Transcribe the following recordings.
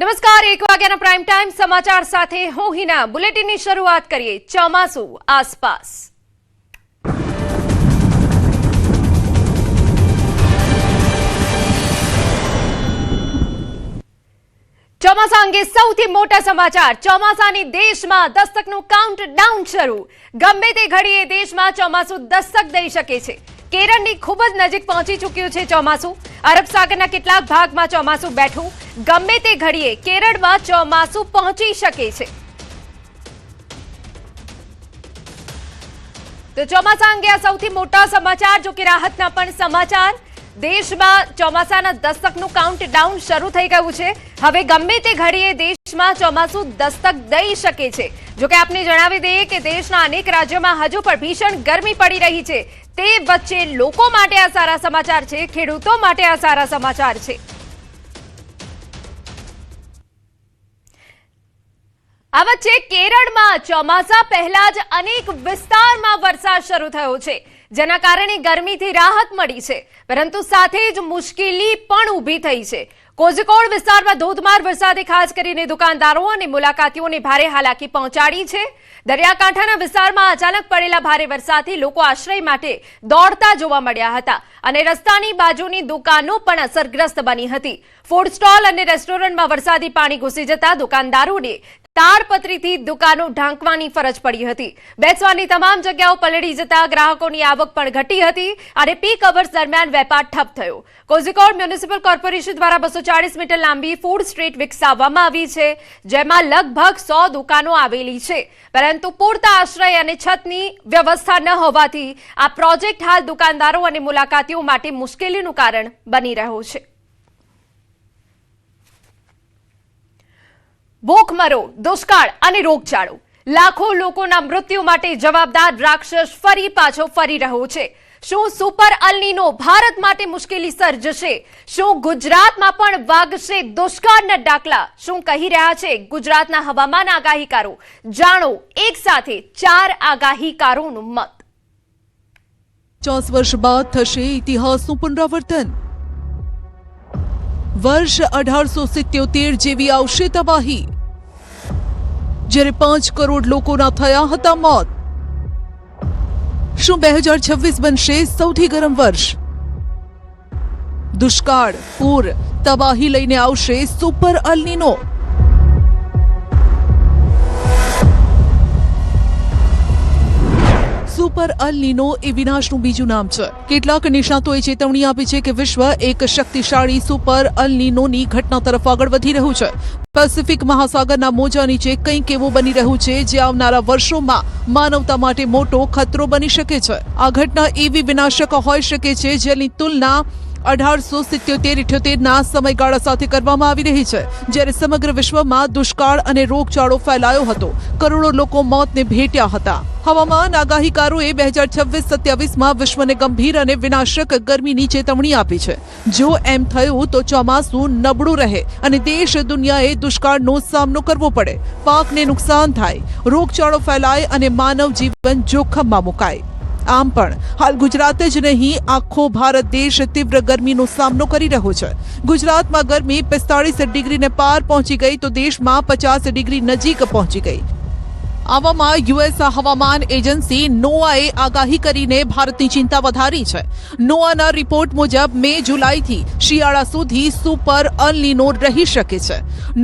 નમસ્કાર, 1 વાગ્યાના prime time સમાચાર સાથે હું હિના. બુલેટિનની શરૂઆત કરીએ. ચોમાસું આસપાસ. ચોમાસા અંગે સૌથી મોટા સમાચાર. ચોમાસાની દેશમાં દસ્તકનું કાઉન્ટડાઉન શરૂ. ગમે તે ઘડીએ દેશમાં ચોમાસું દસ્તક દઈ શકે છે. કેરળની ખૂબ જ નજીક પહોંચી ચૂક્યું છે ચોમાસું. અરબ સાગરના કેટલાક ભાગમાં ચોમાસું બેઠું. ગમે તે ઘડીએ કેરળમાં ચોમાસું પહોંચી શકે છે. તો ચોમાસા અંગે આ સૌથી મોટા સમાચાર. જો કે રાહતના પણ સમાચાર. દેશમાં ચોમાસાના દસ્તકનું કાઉન્ટડાઉન શરૂ થઈ ગયું છે. હવે ગમે તે ઘડીએ દેશમાં ચોમાસું દસ્તક દઈ શકે છે. જો કે આપને જણાવી દઈએ કે દેશના અનેક રાજ્યોમાં હજુ પણ ભીષણ ગરમી પડી રહી છે. તે વચ્ચે લોકો માટે આ સારા સમાચાર છે, ખેડૂતો માટે આ સારા સમાચાર છે. આ વચ્ચે કેરળમાં ચોમાસા પહેલા જ અનેક વિસ્તારમાં વરસાદ શરૂ થયો છે, જેના કારણે ગરમીથી રાહત મળી છે, પરંતુ સાથે જ મુશ્કેલી પણ ઊભી થઈ છે. કોઝિકોડ વિસ્તારમાં ધોધમાર વરસાદે ખાસ કરીને દુકાનદારો અને મુલાકાતીઓને ભારે હાલાકી પહોંચાડી છે. દરિયાકાંઠાના વિસ્તારમાં અચાનક પડેલા ભારે વરસાદથી લોકો આશ્રય માટે દોડતા જોવા મળ્યા હતા અને રસ્તાની બાજુની દુકાનો પણ અસરગ્રસ્ત બની હતી. ફૂડ સ્ટોલ અને રેસ્ટોરન્ટમાં વરસાદી પાણી ઘૂસી જતા દુકાનદારોને તાડપત્રીથી દુકાનો ઢાંકવાની ફરજ પડી હતી. બેસવાની તમામ જગ્યાઓ પલળી જતા ગ્રાહકોની આવક પણ ઘટી હતી અને પીક અવર્સ દરમિયાન વેપાર ઠપ થયો. કોઝિકોડ મ્યુનિસિપલ કોર્પોરેશન દ્વારા 240 મીટર લાંબી ફૂડ સ્ટ્રીટ વિકસાવવામાં આવી છે, જેમાં લગભગ 100 દુકાનો આવેલી છે, પરંતુ પૂરતા આશ્રય અને છતની વ્યવસ્થા ન હોવાથી આ પ્રોજેક્ટ હાલ દુકાનદારો અને મુલાકાતીઓ માટે મુશ્કેલીનું કારણ બની રહ્યો છે. ભૂખમરો, દુષ્કાળ અને રોગચાળો. લાખો લોકોના મૃત્યુ માટે જવાબદાર રાક્ષસ ફરી પાછો ફરી રહ્યો છે. શું સુપર અલ્નીનો ભારત માટે મુશ્કેલી સર્જશે? શું ગુજરાતમાં પણ વાગશે દુષ્કાળના ડાકલા? શું કહી રહ્યા છે ગુજરાતના હવામાન આગાહીકારો? જાણો એક સાથે 4 આગાહીકારોનું મત. 50 વર્ષ બાદ થશે ઇતિહાસનું પુનરાવર્તન. વર્ષ 1877 જેવી આવશે તબાહી, જ્યારે 5 કરોડ લોકોના થયા હતા મોત. શું 2026 બનશે સૌથી ગરમ વર્ષ? દુષ્કાળ, પૂર, તબાહી લઈને આવશે સુપર અલ્નીનો. સુપર અલ્નીનો એ વિનાશનું બીજું નામ છે. કેટલાક નિષ્ણાતોએ ચેતવણી આપી છે કે વિશ્વ એક શક્તિશાળી સુપર અલ્નીનોની ઘટના તરફ આગળ વધી રહ્યું છે. પેસિફિક મહાસાગરના મોજા નીચે કંઈક એવું બની રહ્યું છે જે આવનારા વર્ષોમાં માનવતા માટે મોટો ખતરો બની શકે છે. આ ઘટના એવી વિનાશક હોઈ શકે છે જેની તુલના 1877-78 ના સમયગાળા સાથે કરવામાં આવી રહી છે, જ્યારે સમગ્ર વિશ્વમાં દુષ્કાળ અને રોગચાળો ફેલાયો હતો. કરોડો લોકો મોતને ભેટ્યા હતા. હવામાન આગાહીકારોએ 2026-27માં વિશ્વને ગંભીર અને વિનાશક ગરમીની ચેતવણી આપી છે. જો એમ થયું તો ચોમાસું નબળું રહે અને દેશ દુનિયાએ દુષ્કાળનો સામનો કરવો પડે, પાકને નુકસાન થાય, રોગચાળો ફેલાય અને માનવ જીવન જોખમમાં મુકાય. આમ પણ હાલ ગુજરાત જ નહીં, આખો ભારત દેશ તીવ્ર ગરમીનો સામનો કરી રહ્યો છે. ગુજરાતમાં ગરમી 45 ડિગ્રીને પાર પહોંચી ગઈ તો દેશમાં 50 ડિગ્રી નજીક પહોંચી ગઈ. આવામાં યુએસ હવામાન એજન્સી નોઆએ આગાહી કરીને ભારતની ચિંતા વધારી છે. નોઆના રિપોર્ટ મુજબ મે-જુલાઈથી શિયાળા સુધી સુપર અલ્નીનો રહી શકે છે.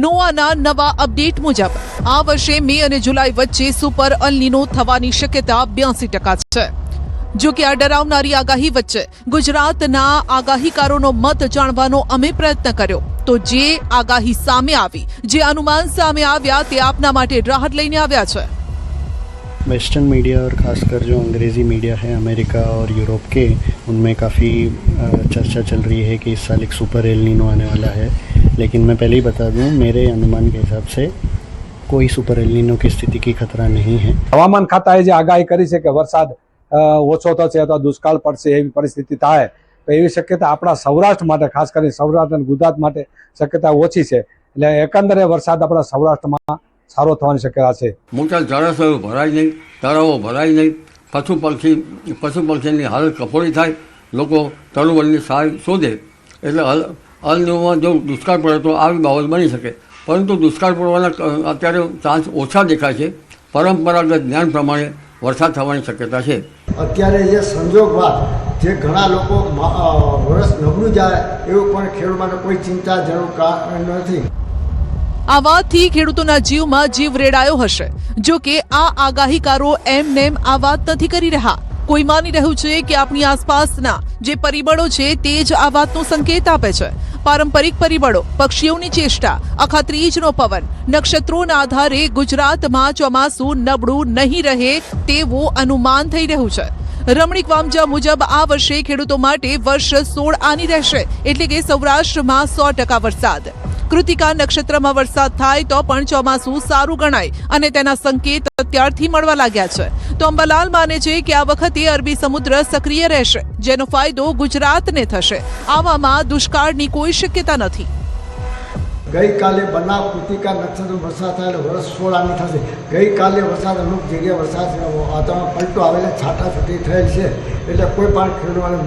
નોઆના નવા અપડેટ મુજબ આ વર્ષે મે અને જુલાઈ વચ્ચે સુપર અલ્નીનો થવાની શક્યતા 82% છે. જો કે આ ડરાવનારી આગાહી વચ્ચે ગુજરાતના આગાહીકારોનો મત જાણવાનો અમે પ્રયત્ન કર્યો, તો જે આગાહી સામે આવી, જે અનુમાન સામે આવ્યા તે આપના માટે રાહત લઈને આવ્યા છે. वेस्टर्न मीडिया और खासकर जो अंग्रेज़ी मीडिया है अमेरिका और यूरोप के, उनमें काफ़ी चर्चा चल रही है कि इस साल एक सुपर एल नीनो आने वाला है. लेकिन मैं पहले ही बता दूं, मेरे अनुमान के हिसाब से कोई सुपर एल नीनो की स्थिति की खतरा नहीं है. हवामान खाताए जे आगाही करी છે કે વરસાદ ઓછો થશે અથવા દુષ્કાળ પડશે એવી પરિસ્થિતિ થાય, તો એવી શક્યતા આપણા સૌરાષ્ટ્ર માટે, ખાસ કરીને સૌરાષ્ટ્ર અને ગુજરાત માટે શક્યતા ઓછી છે. એટલે એકંદરે વરસાદ આપણા સૌરાષ્ટ્રમાં સારો થવાની શક્યતા છે. મોટા જળાશયો ભરાય નહીં, તળાવો ભરાય નહીં, પશુ પક્ષીની હાલત કફોડી થાય, લોકો તરુવલની સહાય શોધે. એટલે અલનીનોમાં જો દુષ્કાળ પડે તો આવી બાબત બની શકે. પરંતુ દુષ્કાળ પડવાના અત્યારે ચાન્સ ઓછા દેખાય છે. પરંપરાગત જ્ઞાન પ્રમાણે વરસાદ થવાની શક્યતા છે. અત્યારે જે સંજોગવાદ જે ઘણા લોકો વર્ષ નબળું જાય એવું પણ ખેડૂત માટે કોઈ ચિંતા જરૂર કારણ નથી. આ વાતથી ખેડૂતોના જીવમાં જીવ રેડાયો હશે. જો કે આ આગાહીકારો એમનેમ આ વાત નથી કરી રહ્યા. કોઈ માની રહ્યું છે કે આપણી આસપાસના જે પરિબળો છે તે જ આ વાતનો સંકેત આપે છે. પારંપરિક પરિબળો, પક્ષીઓની ચેષ્ટા, અખાત્રીજનો પવન, નક્ષત્રોના આધારે ગુજરાતમાં ચોમાસું નબળું નહીં રહે તેવું અનુમાન થઈ રહ્યું છે. રમણીક વામજા મુજબ આ વર્ષે ખેડૂતો માટે વર્ષ 16 આની રહેશે, એટલે કે સૌરાષ્ટ્રમાં 100% વરસાદ. કૃતિકા નક્ષત્રમાં વરસાદ થાય તો પણ ચોમાસું સારું ગણાય અને તેના સંકેત અત્યારથી મળવા લાગ્યા છે. તો અંબાલાલ માને છે કે આ વખતે અરબી સમુદ્ર સક્રિય રહેશે, જેનો ફાયદો ગુજરાતને થશે. આવામાં દુષ્કાળની કોઈ શક્યતા નથી. ગઈકાલે બનાવ કૃતિકા નક્ષત્ર વરસાદ થાય એટલે વર્ષ 16 આની થશે. ગઈકાલે વરસાદ અમુક જગ્યાએ વરસાદ વાતાવરણ પલટો આવેલા છાટાછૂટી થયેલ છે, એટલે કોઈ પણ ખેડૂતોને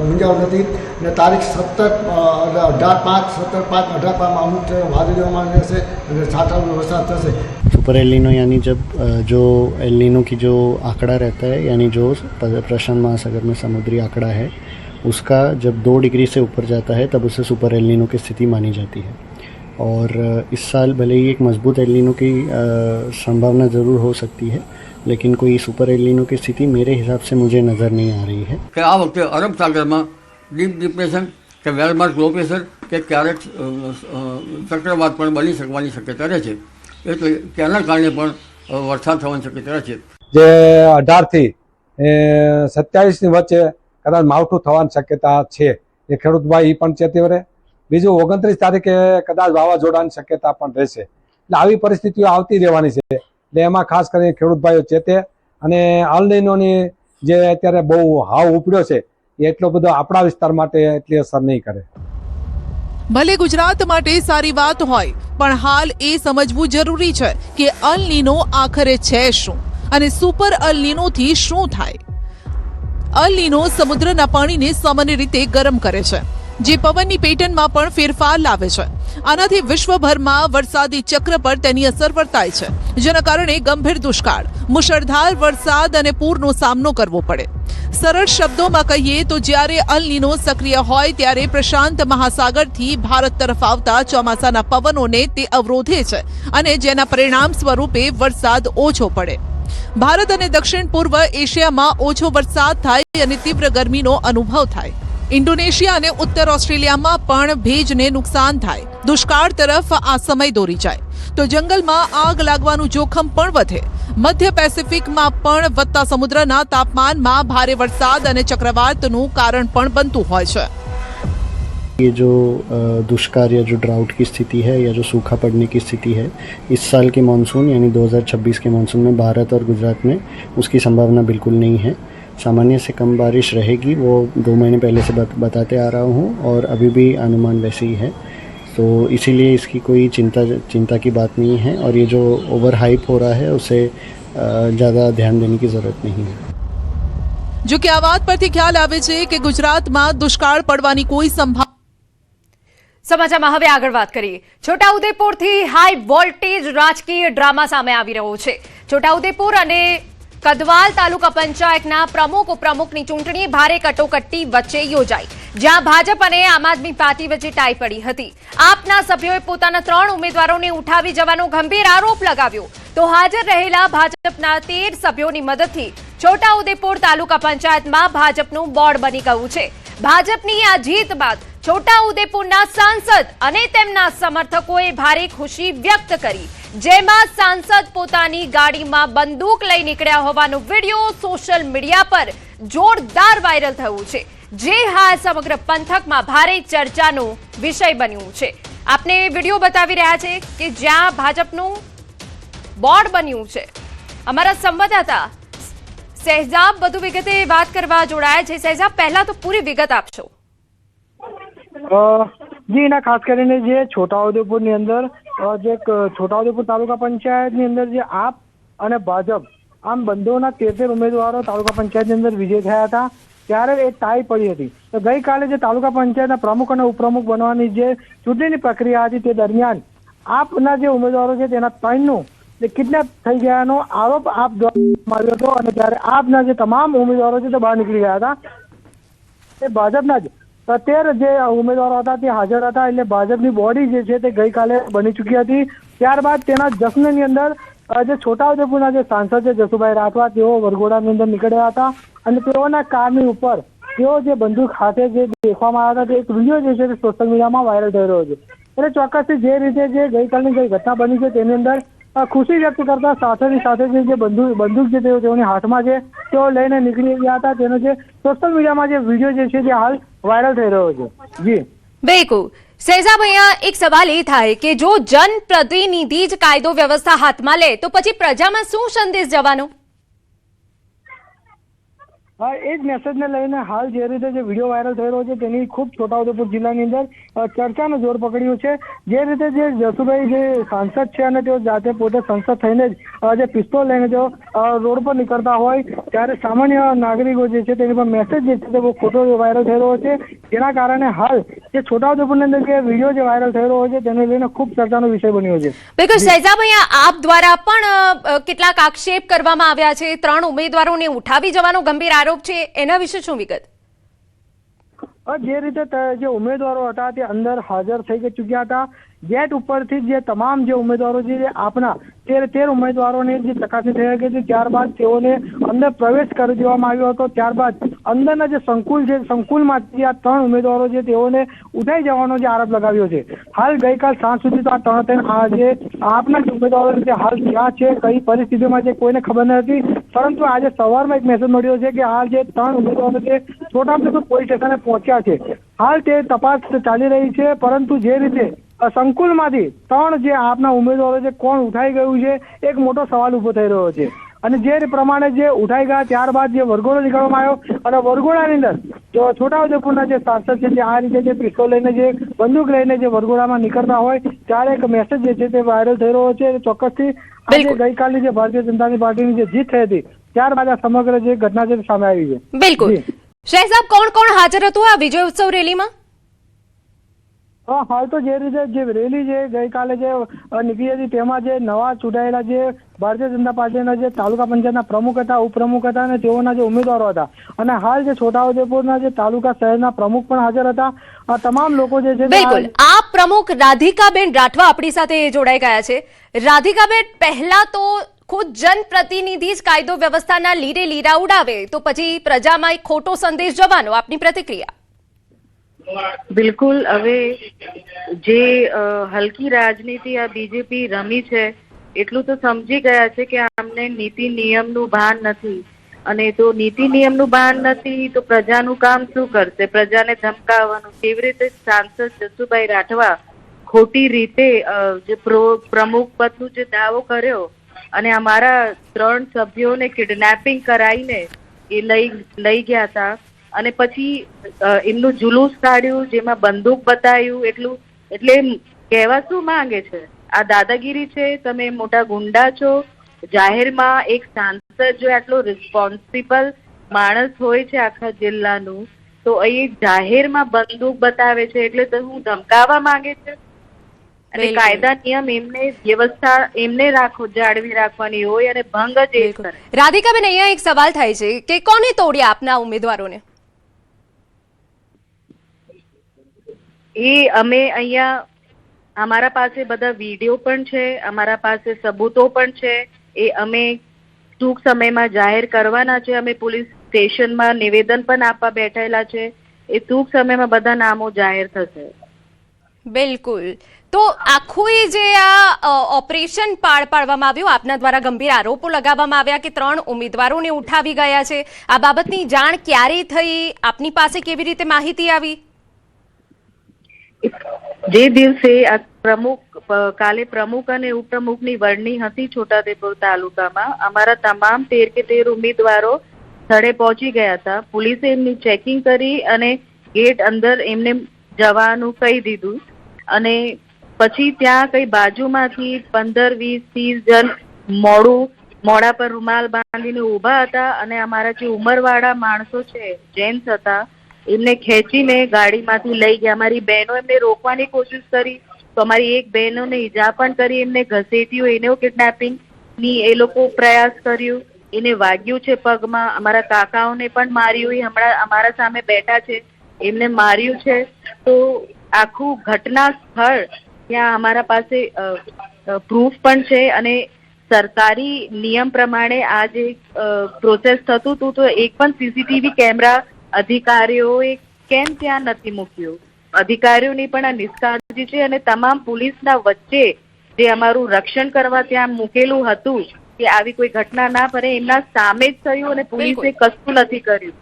મૂંઝાવ નથી. ને તારીખ 18/5 અમુક વાદળીઓમાં રહેશે અને છાટાનો વરસાદ થશે. सुपर एल नीनो यानी जब जो एल नीनो की जो आंकड़ा रहता है, यानी जो प्रशांत महासागर में समुद्री आंकड़ा है, उसका जब 2 डिग्री से ऊपर जाता है तब उसे सुपर एल नीनो की स्थिति मानी जाती है. और इस साल भले ही एक मजबूत एल नीनो की संभावना ज़रूर हो सकती है, लेकिन कोई सुपर एल नीनो की स्थिति मेरे हिसाब से मुझे नज़र नहीं आ रही है. કે આ વખતે અરબ સાગરમાં ડીપ ડિપ્રેશન કે વેલમાર્ક લો પ્રેશર કે ક્યારેક ચક્રવાત પણ બની શકવાની શક્યતા રહે છે. એટલે તેના કારણે પણ વરસાદ થવાની શક્યતા રહે છે. જે 18 થી 27 ની વચ્ચે કદાચ માવઠું થવાની શક્યતા છે, એ ખેડૂત ભાઈ એ પણ ચેતી રહે. બીજું 29 તારીખે કદાચ વાવાઝોડાની શક્યતા પણ રહેશે. એટલે આવી પરિસ્થિતિઓ આવતી રહેવાની છે. એટલે એમાં ખાસ કરીને ખેડૂત ભાઈઓ ચેતે. અને અલ નીનોની જે અત્યારે બહુ હાવ ઉપડ્યો છે, એ એટલો બધો આપણા વિસ્તાર માટે એટલી અસર નહીં કરે. ભલે ગુજરાત માટે સારી વાત હોય, પણ હાલ એ સમજવું જરૂરી છે કે અલ નીનો આખરે છે શું અને સુપર અલ નીનોથી શું થાય. અલ નીનો સમુદ્રના પાણીને સામાન્ય રીતે ગરમ કરે છે, જે પવનની પેટર્નમાં પણ ફેરફાર લાવે છે. આનાથી વિશ્વભરમાં વરસાદી ચક્ર પર તેની અસર વર્તાય છે, જેના કારણે ગંભીર દુષ્કાળ, મુશળધાર વરસાદ અને પૂરનો સામનો કરવો પડે. સરળ શબ્દોમાં કહીએ તો જ્યારે અલ નીનો સક્રિય હોય ત્યારે પ્રશાંત મહાસાગરથી ભારત તરફ આવતા ચોમાસાના પવનોને તે અવરોધે છે અને જેના પરિણામ સ્વરૂપે વરસાદ ઓછો પડે. ભારત અને દક્ષિણ પૂર્વ એશિયામાં ઓછો વરસાદ થાય અને તીવ્ર ગરમીનો અનુભવ થાય. ઇન્ડોનેશિયા અને ઉત્તર ઓસ્ટ્રેલિયામાં પણ ભેજને નુકસાન થાય. દુષ્કાળ તરફ આ સમય દોરી જાય તો જંગલમાં આગ લાગવાનું જોખમ પણ વધે. મધ્ય પેસિફિકમાં પણ વધતા સમુદ્રના તાપમાનમાં ભારે વરસાદ અને ચક્રવાતનું કારણ પણ બનતું હોય છે. ये जो दुष्काल या जो ड्राउट की स्थिति है या जो सूखा पड़ने की स्थिति है, इस साल के मानसून यानी 2026 के मानसून में भारत और गुजरात में उसकी संभावना बिल्कुल नहीं है. सामान्य से कम बारिश रहेगी, वो 2 महीने पहले से बताते आ रहा हूँ और अभी भी अनुमान वैसे ही है. तो इसीलिए इसकी कोई चिंता की बात नहीं है और ये जो ओवर हाइप हो रहा है उसे ज़्यादा ध्यान देने की ज़रूरत नहीं है. જો કે આ વાત પરથી ખ્યાલ આવે છે કે ગુજરાતમાં દુષ્કાળ પડવાની કોઈ સંભાવના. સમાચારમાં હવે આગળ વાત કરીએ. છોટાઉદેપુરથી હાઈ વોલ્ટેજ રાજકીય ડ્રામા સામે આવી રહ્યો છે. છોટાઉદેપુર અને કદવાલ તાલુકા પંચાયતના પ્રમુખ ઉપપ્રમુખની ચૂંટણી ભારે કટોકટી વચ્ચે યોજાઈ, જ્યાં ભાજપ અને આમ આદમી પાર્ટી વચ્ચે ટાઈ પડી હતી. આપના સભ્યોએ પોતાના 3 ઉમેદવારોને ઉઠાવી જવાનો ગંભીર આરોપ લગાવ્યો, તો હાજર રહેલા ભાજપના 13 સભ્યોની મદદથી છોટાઉદેપુર તાલુકા પંચાયતમાં ભાજપનું બોર્ડ બની ગયું છે. ભાજપની આ જીત બાદ છોટાઉદેપુરના સાંસદ અને તેમના સમર્થકોએ ભારે ખુશી વ્યક્ત કરી, જેમાં સાંસદ પોતાની ગાડીમાં બંદૂક લઈ નીકળ્યા હોવાનો વિડીયો સોશિયલ મીડિયા પર જોરદાર વાયરલ થયું છે, જે હાલ સમગ્ર પંથકમાં ભારે ચર્ચાનો વિષય બન્યું છે. આપને વિડીયો બતાવી રહ્યા છે કે જ્યાં ભાજપનું બોર્ડ બન્યું છે. અમારા સંવાદદાતા સહેજાબ વધુ વિગતે વાત કરવા જોડાયા છે. સહેજાબ, પહેલા તો પૂરી વિગત આપશો. જી ના, ખાસ કરીને જે છોટાઉદેપુરની અંદર જે છોટાઉદેપુર તાલુકા પંચાયતની અંદર જે આપ અને ભાજપ આમ બંધોના 13 ઉમેદવારો તાલુકા પંચાયતની અંદર વિજય થયા હતા, ત્યારે એ ટાઈ પડી હતી. તો ગઈકાલે જે તાલુકા પંચાયતના પ્રમુખ અને ઉપપ્રમુખ બનવાની જે ચૂંટણીની પ્રક્રિયા હતી તે દરમિયાન આપના જે ઉમેદવારો છે તેના 3નું કિડનેપ થઈ ગયાનો આરોપ આપ દ્વારા આવ્યો હતો અને ત્યારે આપના જે તમામ ઉમેદવારો છે તે બહાર નીકળી ગયા હતા. તે ભાજપના જ 13 જે ઉમેદવારો હતા તે હાજર હતા. એટલે ભાજપની બોડી જે છે તે ગઈકાલે બની ચૂકી હતી. ત્યારબાદ તેના જશ્નની અંદર જે છોટાઉદેપુરના જે સાંસદ છે જસુભાઈ રાઠવા તેઓ વરઘોડાની અંદર નીકળ્યા હતા અને તેઓના કારની ઉપર તેઓ જે બંદૂક હાથે જે દેખવામાં આવ્યા હતા તે એક વિડીયો જે છે તે સોશિયલ મીડિયામાં વાયરલ થઈ રહ્યો છે. એટલે ચોક્કસથી જે રીતે જે ગઈકાલની જે ઘટના બની છે તેની અંદર ખુશી વ્યક્ત કરતા સાથેની સાથે જે બંદૂક જે તેઓની હાથમાં છે તેઓ લઈને નીકળી ગયા હતા. તેનો જે સોશિયલ મીડિયામાં જે વિડીયો જે છે તે હાલ વાયરલ થઈ રહ્યો છે. જી બિલકુલ. શહેજાબ, અહીંયા એક સવાલ એ થાય કે જો જનપ્રતિનિધિ જ કાયદો વ્યવસ્થા હાથમાં લે તો પછી પ્રજામાં શું સંદેશ જવાનો? એ જ મેસેજને લઈને હાલ જે રીતે જે વિડીયો વાયરલ થઈ રહ્યો છે તેની ખૂબ છોટાઉદેપુર જિલ્લાની અંદર ચર્ચાનું જોર પકડ્યું છે. જે રીતે જે જસુભાઈ જે સાંસદ છે અને તેઓ જાતે પોતે સંસદ થઈને જ જે પિસ્તોલ લઈને તેઓ રોડ પર નીકળતા હોય ત્યારે સામાન્ય નાગરિકો જે છે તેની પર મેસેજ જે છે તે બહુ ખોટો વાયરલ થઈ રહ્યો છે. જેના કારણે હાલ જે છોટાઉદેપુરની અંદર જે વિડીયો જે વાયરલ થઈ રહ્યો છે તેને લઈને ખૂબ ચર્ચાનો વિષય બન્યો છે. બિલકુલ શહેજાબ, અહીંયા આપ દ્વારા પણ કેટલાક આક્ષેપ કરવામાં આવ્યા છે. 3 ઉમેદવારોને ઉઠાવી જવાનો ગંભીર આરોપ છે, એના વિશે શું વિગત? જે રીતે જે ઉમેદવારો હતા તે અંદર હાજર થઈ ચૂક્યા હતા. ગેટ ઉપરથી જે તમામ જે ઉમેદવારો છે આપના 13 ઉમેદવારોને જે ચકાસણી થઈ હતી ત્યારબાદ તેઓને અંદર પ્રવેશ કરી દેવામાં આવ્યો હતો. ત્યારબાદ અંદરના જે સંકુલ છે સંકુલમાંથી આ 3 ઉમેદવારો છે તેઓને ઉઠાઈ જવાનો જે આરોપ લગાવ્યો છે. હાલ ગઈકાલ સાંજ સુધી તો આ 3 જે આપના ઉમેદવારો છે હાલ ક્યાં છે, કઈ પરિસ્થિતિમાં છે કોઈને ખબર નથી. પરંતુ આજે સવારમાં એક મેસેજ મળ્યો છે કે હાલ જે 3 ઉમેદવારો છે છોટાઉદેપુર પોલીસ સ્ટેશને પહોંચ્યા છે. હાલ તે તપાસ ચાલી રહી છે. પરંતુ જે રીતે સંકુલમાંથી 3 જે આપના ઉમેદવારો છે કોણ ઉઠાઈ ગયું છે એક મોટો સવાલ ઉભો થઈ રહ્યો છે. અને જે પ્રમાણે જે ઉઠાઈ ગયા ત્યારબાદ જે વરઘોડો નીકળવામાં આવ્યો અને વરઘોડાની અંદર જો છોટાઉદેપુરના જે સાંસદ છે જે આ રીતે જે પિસ્તોલ લઈને જે બંદૂક લઈને જે વરઘોડામાં નીકળતા હોય ત્યારે એક મેસેજ જે છે તે વાયરલ થઈ રહ્યો છે. ચોક્કસથી આજે ગઈકાલની જે ભારતીય જનતા પાર્ટીની જે જીત થઈ હતી ત્યારબાદ આ સમગ્ર જે ઘટના છે સામે આવી છે. બિલકુલ. શહેજાબ, કોણ કોણ હાજર હતું આ વિજય ઉત્સવ રેલીમાં? હાલ તો જે રીતે જે રેલી છે ગઈકાલે જે નીકળી હતી તેમાં જે નવા ચૂંટાયેલા જે ભારતીય જનતા પાર્ટીના જે તાલુકા પંચાયતના પ્રમુખ હતા, ઉપપ્રમુખ હતા અને તેઓના જે ઉમેદવારો હતા અને હાલ જે છોટાઉદેપુરના જે તાલુકા શહેરના પ્રમુખ પણ હાજર હતા. આ તમામ લોકો જે છે બિલકુલ. આ પ્રમુખ રાધિકાબેન રાઠવા આપણી સાથે જોડાઈ ગયા છે. રાધિકાબેન, પહેલા તો ખુદ જનપ્રતિનિધિ જ કાયદો વ્યવસ્થાના લીરે લીરા ઉડાવે તો પછી પ્રજામાં એક ખોટો સંદેશ જવાનો, આપની પ્રતિક્રિયા? બિલકુલ. હવે જે હલકી રાજનીતિ આ બીજેપી રમી છે એટલું તો સમજી ગયા છે કે આમને નીતિ નિયમનું ભાન નથી. અને તો નીતિ નિયમનું ભાન નથી તો પ્રજાનું કામ શું કરશે? પ્રજાને ધમકાવવાનું. કેવી રીતે સાંસદ જસુભાઈ રાઠવા ખોટી રીતે જે પ્રમુખ પદનું જે દાવો કર્યો અને અમારા 3 સભ્યોને કિડનેપિંગ કરાવીને એ લઈ ગયા હતા અને પછી એમનું જુલુસ કાઢ્યું જેમાં બંદૂક બતાવ્યું. એટલે કહેવા શું માંગે છે? આ દાદાગીરી છે? તમે મોટા ગુંડા છો? જાહેરમાં એક સાંસદ જો આટલો રિસ્પોન્સિબલ માણસ હોય છે આખા જિલ્લાનું તો અહીં જાહેરમાં બંદૂક બતાવે છે એટલે તો હું ધમકાવવા માંગે છે? અને કાયદા નિયમ એમને વ્યવસ્થા એમને જાળવી રાખવાની હોય અને ભંગ જ એ કરે. રાધિકાબેન, અહીંયા એક સવાલ થાય છે કે કોને તોડ્યા આપના ઉમેદવારોને? એ અમે અહીંયા અમારા પાસે બધા વિડીયો પણ છે, અમારા પાસે સબૂતો પણ છે. એ અમે ટૂંક સમયમાં જાહેર કરવાના છે. અમે પોલીસ સ્ટેશનમાં નિવેદન પણ આપવા બેઠેલા છે. એ ટૂંક સમયમાં બધા નામો જાહેર થશે. બિલકુલ. તો આખું જે આ ઓપરેશન પાર પાડવામાં આવ્યું આપના દ્વારા ગંભીર આરોપો લગાવવામાં આવ્યા કે 3 ઉમેદવારોને ઉઠાવી ગયા છે. આ બાબતની જાણ ક્યારે થઈ? આપની પાસે કેવી રીતે માહિતી આવી? જે દિવસે આ કાલે પ્રમુખ અને ઉપપ્રમુખની વરણી હતી છોટાઉદેપુર તાલુકામાં અમારા તમામ 13 ઉમેદવારો સ્થળે પહોંચી ગયા હતા. પોલીસે એમની ચેકિંગ કરી અને ગેટ અંદર એમને જવાનું કહી દીધું અને પછી ત્યાં કઈ બાજુમાંથી 15, 20, 30 જણ મોડા પર રૂમાલ બાંધીને ઉભા હતા અને અમારા જે ઉંમરવાળા માણસો છે જેન્ટ્સ હતા એમને ખેંચીને ગાડીમાંથી લઈ ગયા. અમારી બહેનો એમને રોકવાની કોશિશ કરી તો અમારી એક બહેનોને ઈજા પણ કરી, એમને ઘસેટ્યું, એને કિડનેપિંગ ની એ લોકો પ્રયાસ કર્યું, એને વાગ્યું છે પગમાં, અમારા કાકાઓને પણ માર્યું, એ હમણાં અમારા સામે બેઠા છે, એમને માર્યું છે. તો આખું ઘટના સ્થળ ત્યાં અમારા પાસે પ્રૂફ પણ છે અને સરકારી નિયમ પ્રમાણે આ જે પ્રોસેસ થતું હતું તો એક પણ સીસીટીવી કેમેરા અધિકારીઓએ કેમ ત્યાં નથી મૂક્યો? અધિકારીઓની પણ આ નિષ્કાળજી છે અને તમામ પોલીસના વચ્ચે જે અમારું રક્ષણ કરવા ત્યાં મૂકેલું હતું કે આવી કોઈ ઘટના ના બને, એમના સામે જ થયું અને પોલીસે કશું નથી કર્યું.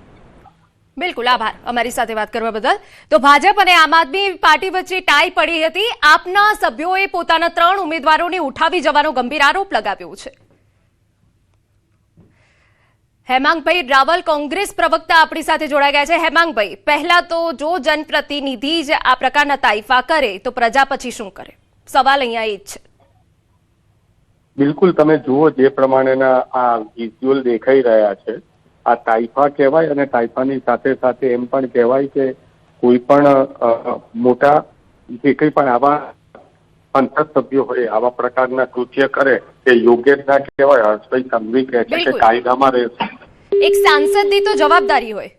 બિલકુલ, આભાર અમારી સાથે વાત કરવા બદલ. તો ભાજપ અને આમ આદમી પાર્ટી વચ્ચે ટાઈ પડી હતી. આપના સભ્યોએ પોતાના 3 ઉમેદવારોને ઉઠાવી જવાનો ગંભીર આરોપ લગાવ્યો છે. હેમાંગભાઈ રાવલ, કોંગ્રેસ પ્રવક્તા આપણી સાથે જોડાઈ ગયા છે. હેમાંગભાઈ, પહેલા તો જો જનપ્રતિનિધિ જ આ પ્રકારના તાઇફા કરે તો પ્રજા પછી શું કરે? સવાલ અહીંયા એ જ છે. બિલકુલ, તમે જુઓ જે પ્રમાણેના આ વિઝ્યુઅલ દેખાઈ રહ્યા છે, આ તાઇફા કહેવાય અને તાઇફાની સાથે સાથે એમ પણ કહેવાય કે કોઈ પણ મોટા જે કંઈ પણ આવા સંસદ સભ્યો હોય આવા પ્રકારના કૃત્ય કરે તે યોગ્ય ના કહેવાય. હર્ષભાઈ સંઘવી કહે છે કે કાયદામાં રહેશે. એક સાંસદની તો જવાબદારી હોય.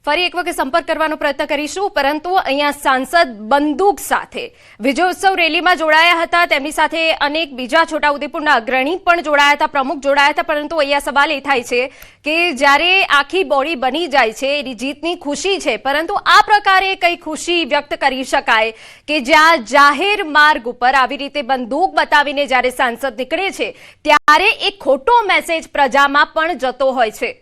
ફરી એક વખત સંપર્ક કરવાનો પ્રયત્ન કરીશું, પરંતુ અહીંયા સાંસદ બંદૂક સાથે વિજયોત્સવ રેલીમાં જોડાયા હતા. તેમની સાથે અનેક બીજા છોટાઉદેપુરના અગ્રણી પણ જોડાયા હતા, પ્રમુખ જોડાયા હતા. પરંતુ અહીંયા સવાલ એ થાય છે કે જ્યારે આખી બોડી બની જાય છે એની જીતની ખુશી છે, પરંતુ આ પ્રકારે કઈ ખુશી વ્યક્ત કરી શકાય કે જ્યાં જાહેર માર્ગ ઉપર આવી રીતે બંદૂક બતાવીને જ્યારે સાંસદ નીકળે છે ત્યારે એક ખોટો મેસેજ પ્રજામાં પણ જતો હોય છે.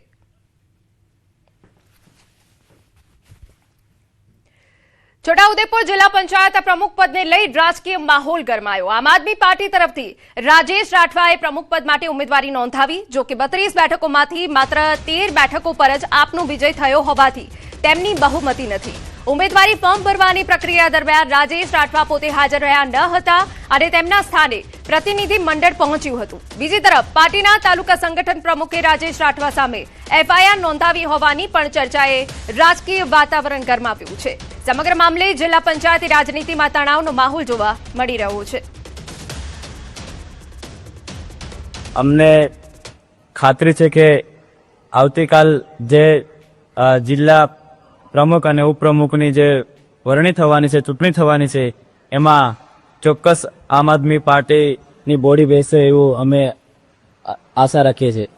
છોટાઉદેપુર જિલ્લા પંચાયત પ્રમુખ પદને લઈ રાજકીય માહોલ ગરમાયો. આમ આદમી પાર્ટી તરફથી રાજેશ રાઠવાએ પ્રમુખ પદ માટે ઉમેદવારી નોંધાવી. જો કે 32 બેઠકોમાંથી માત્ર 13 બેઠકો પર જ આપનો વિજય થયો હોવાથી તેમની બહુમતી નથી. ઉમેદવારી ફોર્મ ભરવાની પ્રક્રિયા દરમિયાન રાજેશ રાઠવા પોતે હાજર રહ્યા ન હતા અને તેમના સ્થાને પ્રતિનિધિ મંડળ પહોંચ્યું હતું. બીજી તરફ પાર્ટીના તાલુકા સંગઠન પ્રમુખે રાજેશ રાઠવા સામે એફઆઈઆર નોંધાવી હોવાની પણ ચર્ચાએ રાજકીય વાતાવરણ ગરમાવ્યું છે. સમગ્ર મામલે જિલ્લા પંચાયતી રાજનીતિમાં તણાવનો માહોલ જોવા મળી રહ્યો છે. અમને ખાતરી છે કે આવતીકાલ જે જિલ્લા પ્રમુખ અને ઉપપ્રમુખની જે વરણી થવાની છે, ચૂંટણી થવાની છે, એમાં ચોક્કસ આમ આદમી પાર્ટીની બોડી બેસે એવું અમે આશા રાખીએ છીએ.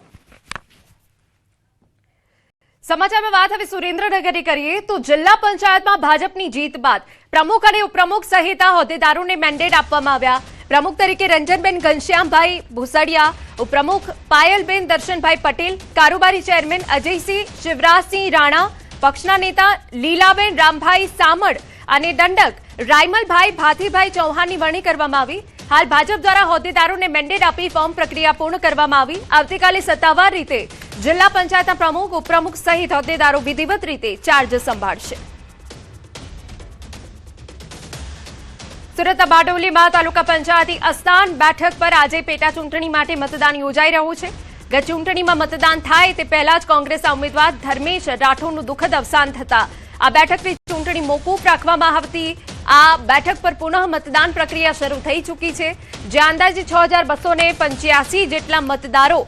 સમાચારમાં વાત હવે સુરેન્દ્રનગરની કરીએ તો જિલ્લા પંચાયતમાં ભાજપની જીત બાદ પ્રમુખ અને ઉપપ્રમુખ સહિત હોદ્દેદારોને મેન્ડેટ આપવામાં આવ્યા. પ્રમુખ તરીકે રંજનબેન ઘનશ્યામભાઈ ભૂસડિયા, ઉપપ્રમુખ પાયલબેન દર્શનભાઈ પટેલ, કારોબારી ચેરમેન અજયસિંહ શિવરાજસિંહ રાણા, પક્ષના નેતા લીલાબેન રામભાઈ સામડ અને દંડક રાયમલભાઈ ભાથીભાઈ ચૌહાણની વરણી કરવામાં આવી. હાલ ભાજપ દ્વારા હોદ્દેદારોને મેન્ડેટ આપી ફોર્મ પ્રક્રિયા પૂર્ણ કરવામાં આવી. આવતીકાલે સત્તાવાર રીતે જિલ્લા પંચાયતના પ્રમુખ, ઉપપ્રમુખ સહિત હોદ્દેદારો વિધિવત રીતે ચાર્જ સંભાળશે. સુરતના બારડોલીમાં તાલુકા પંચાયતી અસ્તાન બેઠક પર આજે પેટા ચૂંટણી માટે મતદાન યોજાઈ રહ્યું છે. ગત ચૂંટણીમાં મતદાન થાય તે પહેલા જ કોંગ્રેસના ઉમેદવાર ધર્મેશ રાઠોડનું દુઃખદ અવસાન થતા આ બેઠકની ચૂંટણી મોકૂફ રાખવામાં આવતી. આ બેઠક પર પુનઃ મતદાન પ્રક્રિયા શરૂ થઈ ચૂકી છે, જ્યાં અંદાજે 6285 જેટલા મતદારો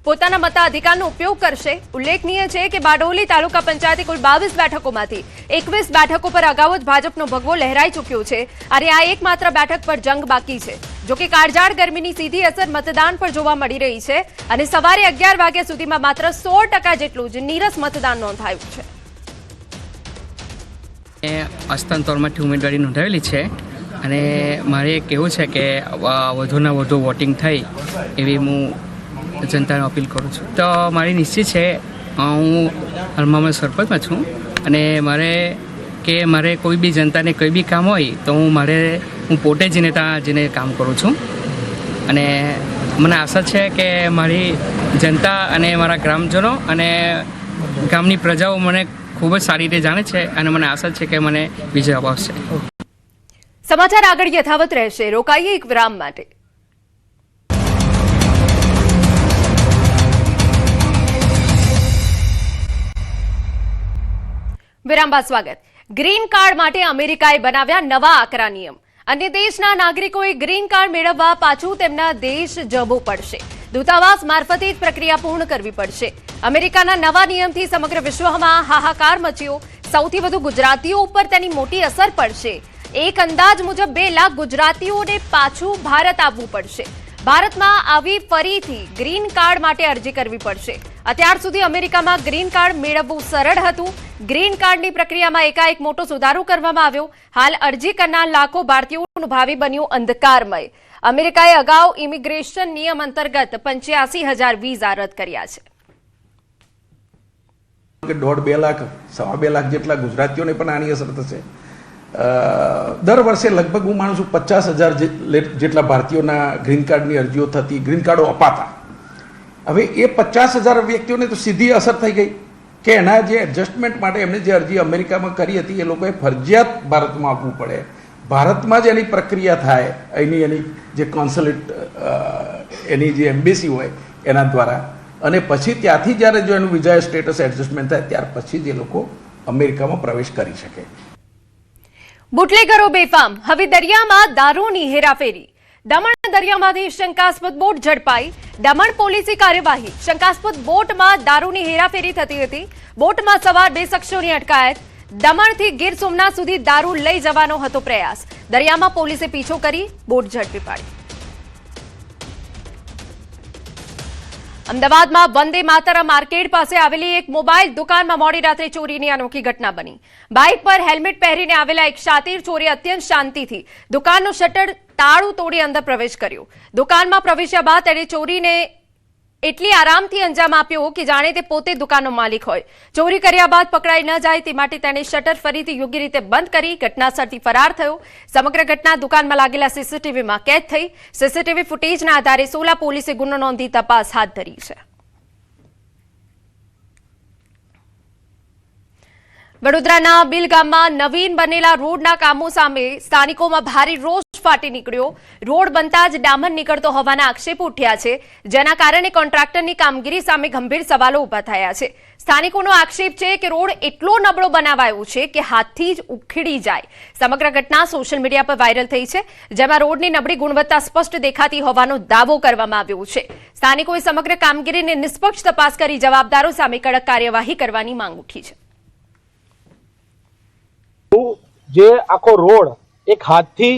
પોતાના મતાધિકારનો ઉપયોગ કરશે. ઉલ્લેખનીય છે કે બારડોલી તાલુકા પંચાયતે કુલ 22 બેઠકોમાંથી 21 બેઠકો પર અગાઉ જ ભાજપનો ભગવો લહેરાઈ ચૂક્યો છે અને આ એકમાત્ર બેઠક પર જંગ બાકી છે. જોકે કાળઝાળ ગરમીની સીધી અસર મતદાન પર જોવા મળી રહી છે અને સવારે 11 વાગ્યા સુધીમાં માત્ર 100% જેટલું જ નીરસ મતદાન નોંધાયું છે. અસ્તાન તોરમાંથી ઉમેદવારી નોંધાવેલી છે અને મારે કહેવું છે કે વધુના વધુ વોટિંગ થાય એવી હું જનતાને અપીલ કરું છું. તો મારી નિશ્ચિત છે, હું હાલમાં સરપંચમાં છું અને મારે કોઈ બી જનતાને કોઈ બી કામ હોય તો હું પોતે જ જઈને કામ કરું છું અને મને આશા છે કે મારી જનતા અને મારા ગ્રામજનો અને ગામની પ્રજાઓ મને ખૂબ જ સારી રીતે જાણે છે અને મને આશા છે કે મને વિજય અપાવશે. સમાચાર આગળ યથાવત રહેશે. રોકાઈએ એક વિરામ માટે. વિરામ બાદ સ્વાગત. ગ્રીન કાર્ડ માટે અમેરિકાએ બનાવ્યા નવા આકરા નિયમ. અન્ય દેશના નાગરિકોએ ગ્રીન કાર્ડ મેળવવા પાછું તેમના દેશ જવું પડશે. દૂતાવાસ મારફતે જ પ્રક્રિયા પૂર્ણ કરવી પડશે. અમેરિકાના નવા નિયમથી સમગ્ર વિશ્વમાં હાહાકાર મચ્યો. સૌથી વધુ ગુજરાતીઓ ઉપર તેની મોટી અસર પડશે. એક અંદાજ મુજબ 2 લાખ ગુજરાતીઓને પાછું ભારત આવવું પડશે. ભારતમાં આવી ફરીથી ગ્રીન કાર્ડ માટે અરજી કરવી પડશે. અત્યાર સુધી અમેરિકામાં ગ્રીન કાર્ડ મેળવવું સરળ હતું. ગ્રીન કાર્ડની પ્રક્રિયામાં એકાએક મોટો સુધારો કરવામાં આવ્યો. હાલ અરજી કરનાર લાખો ભારતીયોનું ભાવિ બન્યું અંધકારમય. અમેરિકાએ અગાઉ ઇમિગ્રેશન નિયમ અંતર્ગત 85,000 વિઝા રદ કર્યા છે. 1.5-2 લાખ 2.5 લાખ જેટલા ગુજરાતીઓને પણ આની અસર થશે. દર વર્ષે લગભગ હું માનું છું 50,000 જેટલા ભારતીયોના ગ્રીન કાર્ડની અરજીઓ થતી, ગ્રીન કાર્ડો અપાતા. હવે એ 50,000 વ્યક્તિઓને તો સીધી અસર થઈ ગઈ કે એના જે એડજસ્ટમેન્ટ માટે એમને જે અરજી અમેરિકામાં કરી હતી એ લોકોએ ફરજિયાત ભારતમાં આપવું પડે. ભારતમાં જ એની પ્રક્રિયા થાય, એની જે કોન્સ્યુલેટ એની જે એમ્બેસી હોય એના દ્વારા, અને પછી ત્યાંથી જ્યારે જો એનું વિઝા સ્ટેટસ એડજસ્ટમેન્ટ થાય ત્યાર પછી જ એ લોકો અમેરિકામાં પ્રવેશ કરી શકે. બુટલેગરો બેફામ, હવે દરિયામાં દારૂની હેરાફેરી. દમણ દરિયામાંથી શંકાસ્પદ બોટ ઝડપાઈ. દમણ પોલીસની કાર્યવાહી. શંકાસ્પદ બોટમાં દારૂની હેરાફેરી થતી હતી. બોટમાં સવાર 2 શખ્સોની અટકાયત. દમણથી ગીર સોમનાથ સુધી દારૂ લઈ જવાનો હતો પ્રયાસ. દરિયામાં પોલીસે પીછો કરી બોટ ઝડપી પાડી. અમદાવાદમાં વંદે માતરમ માર્કેટ પાસે આવેલી એક મોબાઈલ દુકાનમાં મોડી રાત્રે ચોરીની અનોખી ઘટના બની. બાઇક પર હેલ્મેટ પહેરીને આવેલા એક શાતીર ચોરે અત્યંત શાંતિથી દુકાનનું શટર તાળું તોડી અંદર પ્રવેશ કર્યો. દુકાનમાં પ્રવેશ્યા બાદ તેણે ચોરીને એટલી આરામથી અંજામ આપ્યો કે જાણે તે પોતે દુકાનનો માલિક હોય. ચોરી કર્યા બાદ પકડાઈ ન જાય તે માટે તેણે શટર ફરીથી યોગ્ય રીતે બંધ કરી ઘટનાસ્થળથી ફરાર થયો. સમગ્ર ઘટના દુકાનમાં લાગેલા સીસીટીવીમાં કેદ થઈ. સીસીટીવી ફૂટેજના આધારે સોલા પોલીસે ગુનો નોંધી તપાસ હાથ ધરી છે. વડોદરાના બિલ ગામમાં નવીન બનેલા રોડના કામો સામે સ્થાનિકોમાં ભારે રોષ ફાટી નીકળ્યો. રોડ બનતા જ ડામર નીકળતો હોવાના આક્ષેપો ઉઠ્યા છે, જેના કારણે કોન્ટ્રાક્ટરની કામગીરી સામે ગંભીર સવાલો ઉભા થયા છે. સ્થાનિકોનો આક્ષેપ છે કે રોડ એટલો નબળો બનાવાયો છે કે હાથથી જ ઉખેડી જાય. સમગ્ર ઘટના સોશિયલ મીડિયા પર વાયરલ થઈ છે, જેમાં રોડની નબળી ગુણવત્તા સ્પષ્ટ દેખાતી હોવાનો દાવો કરવામાં આવ્યો છે. સ્થાનિકોએ સમગ્ર કામગીરીની નિષ્પક્ષ તપાસ કરી જવાબદારો સામે કડક કાર્યવાહી કરવાની માંગ ઉઠી છે. જે આખો રોડ એક હાથથી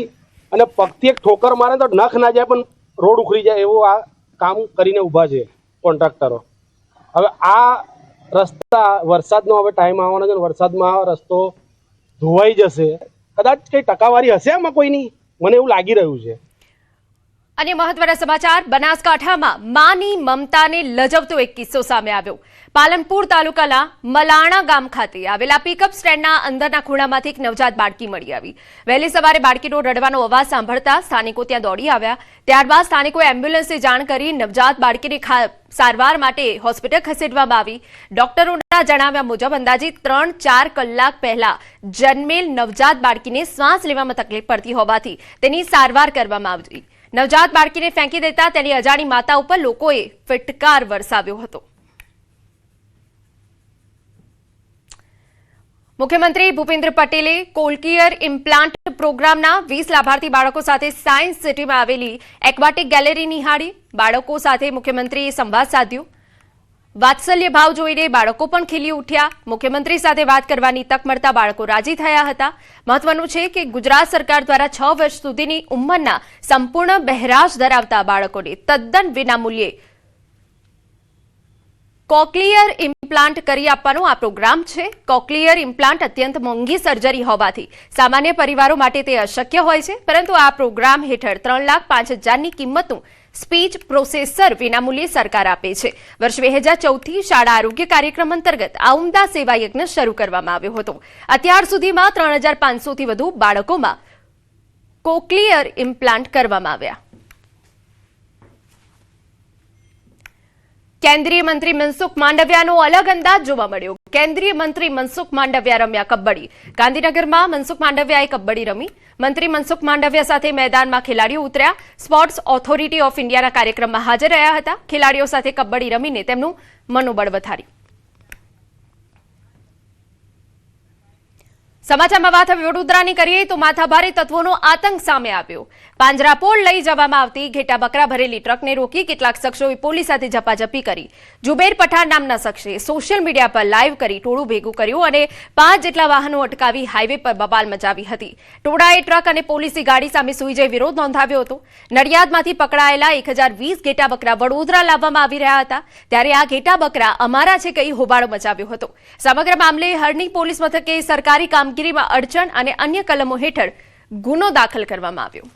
અને પગથી એક ઠોકર મારે તો નખ ના જાય પણ રોડ ઉખડી જાય એવું આ કામ કરીને ઊભા છે કોન્ટ્રાક્ટરો. હવે આ રસ્તા વરસાદનો હવે ટાઈમ આવવાનો છે, વરસાદમાં રસ્તો ધોવાઈ જશે. કદાચ કઈ ટકાવારી હશે આમાં કોઈની, મને એવું લાગી રહ્યું છે. અને મહત્વના સમાચાર, બનાસકાંઠામાં માની મમતાને લજવતો એક કિસ્સો સામે આવ્યો. પાલનપુર તાલુકાના મલાણા ગામ ખાતે આવેલા પિકઅપ સ્ટેન્ડના અંદરના ખૂણામાંથી એક નવજાત બાળકી મળી આવી. વહેલી સવારે બાળકીનો રડવાનો અવાજ સાંભળતા સ્થાનિકો ત્યાં દોડી આવ્યા. ત્યારબાદ સ્થાનિકોએ એમ્બ્યુલન્સને જાણ કરી નવજાત બાળકીને સારવાર માટે હોસ્પિટલ ખસેડવામાં આવી. ડોક્ટરોના જણાવ્યા મુજબ અંદાજિત 3-4 કલાક પહેલા જન્મેલ નવજાત બાળકીને શ્વાસ લેવામાં તકલીફ પડતી હોવાથી તેની સારવાર કરવામાં આવી. નવજાત બાળકીને ફેંકી દેતા તેની અજાણી માતા ઉપર લોકોએ ફટકાર વરસાવ્યો હતો. મુખ્યમંત્રી ભૂપેન્દ્ર પટેલે કોક્લિયર ઇમ્પ્લાન્ટ પ્રોગ્રામના 20 લાભાર્થી બાળકો સાથે સાયન્સ સિટીમાં આવેલી એક્વાટિક ગેલેરી નિહાળી. બાળકો સાથે મુખ્યમંત્રીએ સંવાદ સાધ્યો. વાત્સલ્ય ભાવ જોઈને બાળકો પણ ખીલી ઉઠ્યા. મુખ્યમંત્રી સાથે વાત કરવાની તક મળતા બાળકો રાજી થયા હતા. મહત્વનું છે કે ગુજરાત સરકાર દ્વારા 6 વર્ષ સુધીની ઉંમરના સંપૂર્ણ બહેરાશ ધરાવતા બાળકોને તદ્દન વિનામૂલ્યે કોક્લિયર ઇમ્પ્લાન્ટ કરી આપવાનો આ પ્રોગ્રામ છે. કોક્લિયર ઇમ્પ્લાન્ટ અત્યંત મોંઘી સર્જરી હોવાથી સામાન્ય પરિવારો માટે તે અશક્ય હોય છે, પરંતુ આ પ્રોગ્રામ હેઠળ 3,05,000ની કિંમતનું સ્પીચ પ્રોસેસર વિનામૂલ્યે સરકાર આપે છે. વર્ષ 2014થી શાળા આરોગ્ય કાર્યક્રમ અંતર્ગત આ ઉમદા સેવા યજ્ઞ શરૂ કરવામાં આવ્યો હતો. અત્યાર સુધીમાં 3,500થી વધુ બાળકોમાં કોક્લિયર ઇમ્પ્લાન્ટ કરવામાં આવ્યા. કેન્દ્રીય મંત્રી મનસુખ માંડવિયાનો અલગ અંદાજ જોવા મળ્યો. કેન્દ્રીય મંત્રી મનસુખ માંડવિયા રમ્યા કબડ્ડી. ગાંધીનગરમાં મનસુખ માંડવિયાએ કબડ્ડી રમી. મંત્રી મનસુખ માંડવિયા સાથે મેદાનમાં ખેલાડીઓ ઉતર્યા. સ્પોર્ટ્સ ઓથોરિટી ઓફ ઇન્ડિયાના કાર્યક્રમમાં હાજર રહ્યા હતા. ખેલાડીઓ સાથે કબડ્ડી રમીને તેમનું મનોબળ વધાર્યું. સમાચારમાં વાત હવે વડોદરાની કરીએ તો માથાભારે તત્વોનો આતંક સામે આવ્યો. પાંજરાપોળ લઈ જવામાં આવતી ઘેટા બકરા ભરેલી ટ્રકને રોકી કેટલાક શખ્સોએ પોલીસ સાથે ઝપાઝપી કરી. જુબેર પઠાણ નામના શખ્સે સોશિયલ મીડિયા પર લાઈવ કરી ટોળું ભેગું કર્યું અને 5 જેટલા વાહનો અટકાવી હાઈવે પર બબાલ મચાવી હતી. ટોળાએ ટ્રક અને પોલીસની ગાડી સામે સૂઈ જઈ વિરોધ નોંધાવ્યો હતો. નડિયાદમાંથી પકડાયેલા 1020 ઘેટા બકરા વડોદરા લાવવામાં આવી રહ્યા હતા ત્યારે આ ઘેટા બકરા અમારા છે કહી હોબાળો મચાવ્યો હતો. સમગ્ર મામલે હરણી પોલીસ મથકે સરકારી કામગીરીમાં અડચણ અને અન્ય કલમો હેઠળ ગુનો દાખલ કરવામાં આવ્યો.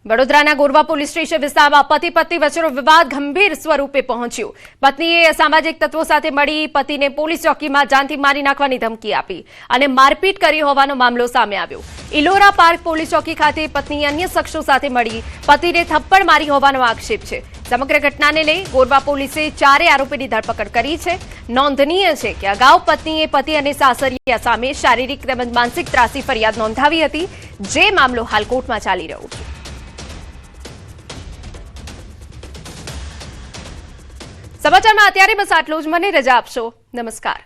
વડોદરાના ગોરવા પોલીસ સ્ટેશન વિસ્તારમાં પતિ પત્ની વચ્ચેનો વિવાદ ગંભીર સ્વરૂપે પહોંચ્યો. પત્નીએ અસામાજિક તત્વો સાથે મળી પતિને પોલીસ ચોકીમાં જાનથી મારી નાખવાની ધમકી આપી અને મારપીટ કરી હોવાનો મામલો સામે આવ્યો. ઇલોરા પાર્ક પોલીસ ચોકી ખાતે પત્નીએ અન્ય શખ્સો સાથે મળી પતિને થપ્પડ મારી હોવાનો આક્ષેપ છે. સમગ્ર ઘટનાને લઈ ગોરવા પોલીસે 4 આરોપીની ધરપકડ કરી છે. નોંધનીય છે કે અગાઉ પત્નીએ પતિ અને સાસરિયા સામે શારીરિક તેમજ માનસિક ત્રાસી ફરિયાદ નોંધાવી હતી, જે મામલો હાલ કોર્ટમાં ચાલી રહ્યો છે. સમાચારમાં અત્યારે બસ આટલું જ. મને રજા આપશો. નમસ્કાર.